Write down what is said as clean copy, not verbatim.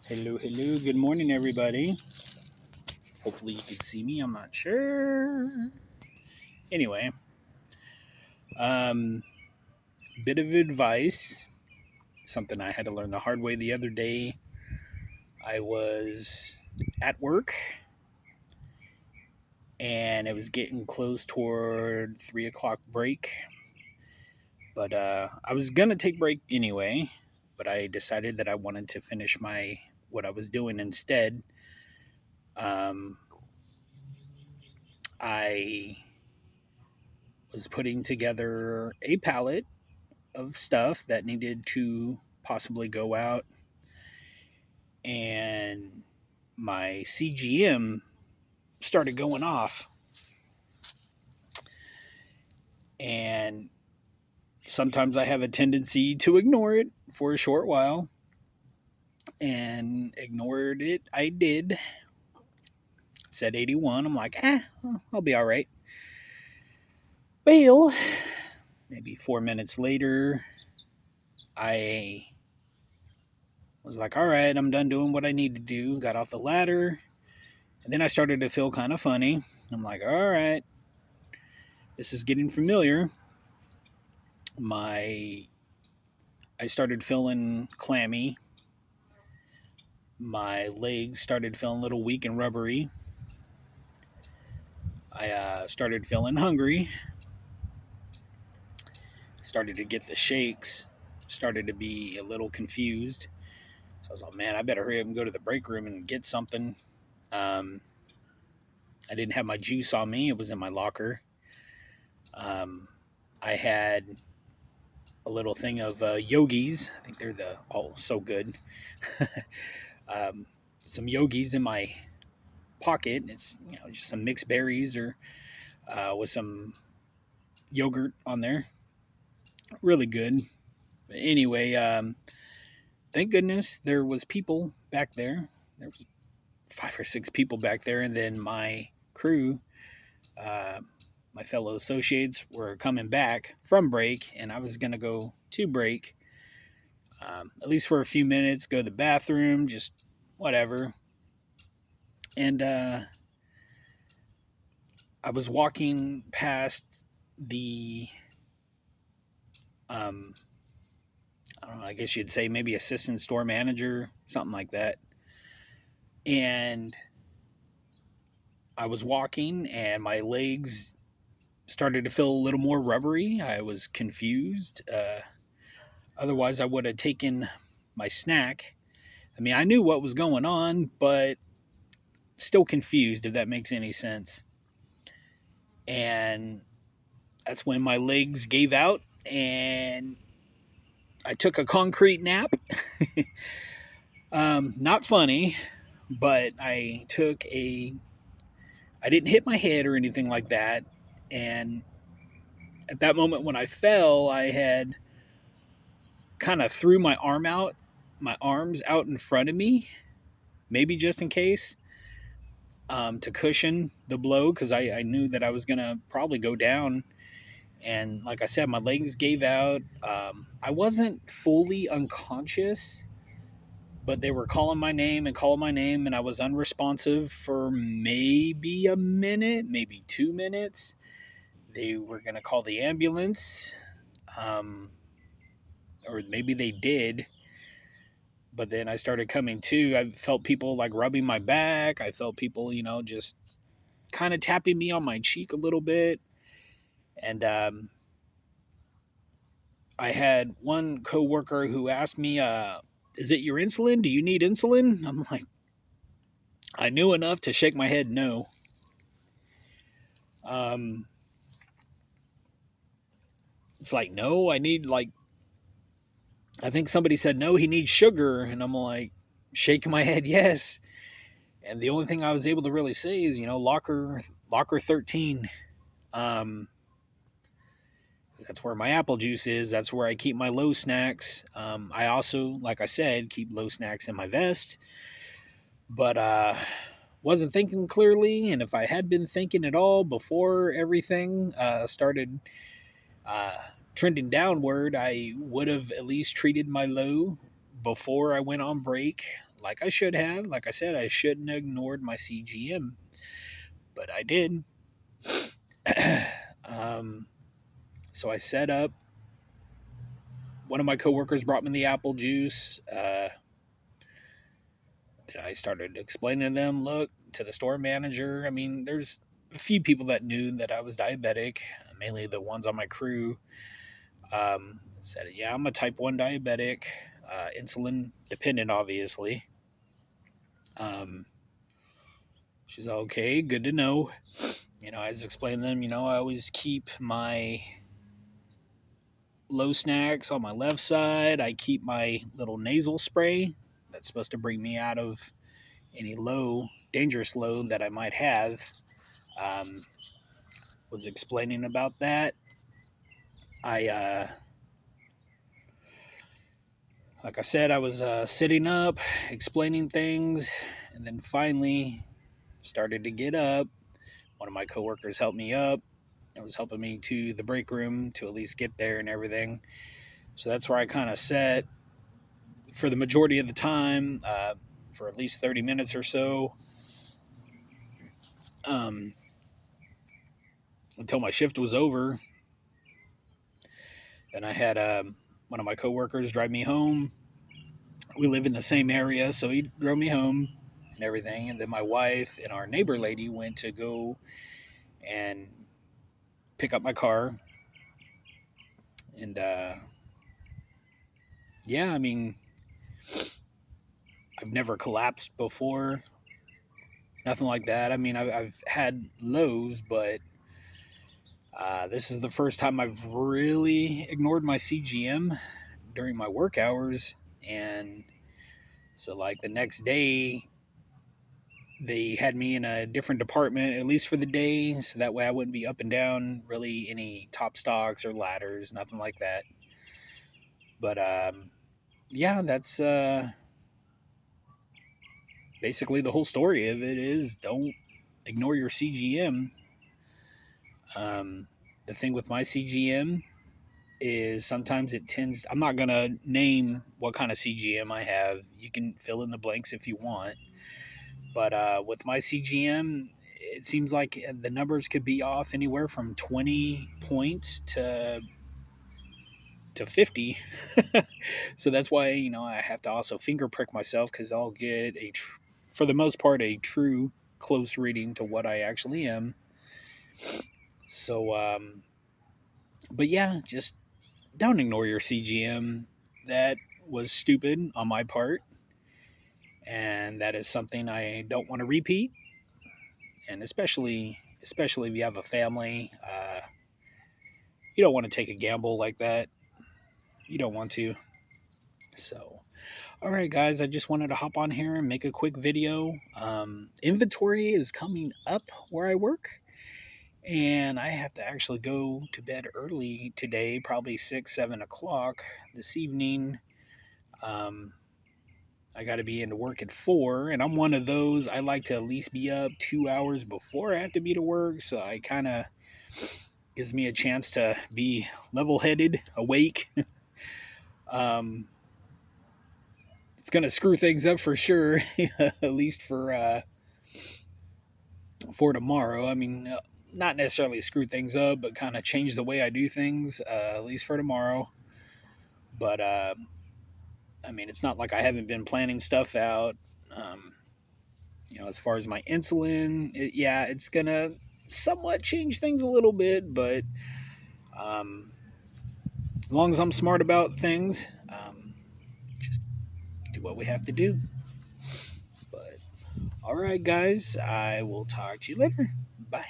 Hello, hello. Good morning, everybody. Hopefully, you can see me. I'm not sure. Anyway, um, bit of advice. Something I had to learn the hard way the other day. I was at work, and it was getting close toward 3 o'clock break. But I was gonna take break anyway. But I decided that I wanted to finish my what I was doing instead. Um, I was putting together a palette of stuff that needed to possibly go out, and my CGM started going off. And sometimes I have a tendency to ignore it for a short while, and ignored it. I did. It said 81. I'm like, I'll be all right. Well, maybe 4 minutes later, I was like, all right, I'm done doing what I need to do. Got off the ladder, and then I started to feel kind of funny. I'm like, all right, this is getting familiar. My I started feeling clammy. My legs started feeling a little weak and rubbery. I started feeling hungry. Started to get the shakes. Started to be a little confused. So I was like, man, I better hurry up and go to the break room and get something. Um, I didn't have my juice on me. It was in my locker. Um, I had a little thing of yogis. I think they're so good. um, some yogis in my pocket. It's just some mixed berries or with some yogurt on there. Really good. But anyway, thank goodness there was people back there. There was 5 or 6 people back there, and then my crew, uh, my fellow associates, were coming back from break, and I was gonna go to break, at least for a few minutes, go to the bathroom, just whatever. And I was walking past the um, I don't know, I guess you'd say maybe assistant store manager, something like that. And I was walking and my legs started to feel a little more rubbery. I was confused. Otherwise, I would have taken my snack. I mean, I knew what was going on, but still confused, if that makes any sense. And that's when my legs gave out and I took a concrete nap. Not funny, but I didn't hit my head or anything like that. And at that moment when I fell, I had kind of threw my arms out in front of me, maybe just in case, to cushion the blow because I knew that I was going to probably go down. And like I said, my legs gave out. I wasn't fully unconscious, but they were calling my name and calling my name, and I was unresponsive for maybe a minute, maybe 2 minutes. They were going to call the ambulance, um, or maybe they did. But then I started coming to. I felt people like rubbing my back. I felt people, just kind of tapping me on my cheek a little bit. And I had one coworker who asked me, "Is it your insulin? Do you need insulin?" I'm like, I knew enough to shake my head no. Um, it's like, no, I need like I think somebody said no, he needs sugar, and I'm like shaking my head yes. And the only thing I was able to really say is, locker 13. Um, that's where my apple juice is. That's where I keep my low snacks. I also, like I said, keep low snacks in my vest. But wasn't thinking clearly, and if I had been thinking at all before everything started uh, trending downward, I would have at least treated my low before I went on break, like I should have. Like I said, I shouldn't have ignored my CGM, but I did. um, so I set up. One of my coworkers brought me the apple juice. Then I started explaining to them, look, to the store manager. I mean, there's a few people that knew that I was diabetic, mainly the ones on my crew. Said, yeah, I'm a type 1 diabetic, insulin dependent, obviously. Um, she's okay, good to know. I was explaining to them, I always keep my low snacks on my left side. I keep my little nasal spray that's supposed to bring me out of any dangerous load that I might have. Um, was explaining about that. I, like I said, I was sitting up, explaining things, and then finally started to get up. One of my coworkers helped me up. It was helping me to the break room to at least get there and everything. So that's where I kind of sat for the majority of the time, for at least 30 minutes or so, um, until my shift was over. Then I had one of my coworkers drive me home. We live in the same area, so he drove me home and everything. And then my wife and our neighbor lady went to go and pick up my car. And yeah, I mean, I've never collapsed before. Nothing like that. I mean, I've had lows, but this is the first time I've really ignored my CGM during my work hours. And so, like, the next day, they had me in a different department, at least for the day. So that way I wouldn't be up and down really any top stocks or ladders, nothing like that. But yeah, that's basically the whole story of it is don't ignore your CGM. Um, the thing with my CGM is sometimes it tends, I'm not going to name what kind of CGM I have. You can fill in the blanks if you want. But with my CGM, it seems like the numbers could be off anywhere from 20 points to 50. So that's why, I have to also finger prick myself because I'll get for the most part, a true close reading to what I actually am. So, but yeah, just don't ignore your CGM. That was stupid on my part. And that is something I don't want to repeat. And especially if you have a family, you don't want to take a gamble like that. You don't want to. So, all right, guys, I just wanted to hop on here and make a quick video. Inventory is coming up where I work, and I have to actually go to bed early today, probably 6, 7 o'clock this evening. I got to be into work at 4, and I'm one of those. I like to at least be up 2 hours before I have to be to work, so I kind of gives me a chance to be level-headed, awake. um, it's gonna screw things up for sure, at least for tomorrow. I mean, not necessarily screw things up, but kind of change the way I do things, at least for tomorrow. But I mean, it's not like I haven't been planning stuff out. Um, as far as my insulin, yeah, it's gonna somewhat change things a little bit, but um, as long as I'm smart about things, just do what we have to do. But all right, guys, I will talk to you later. Bye.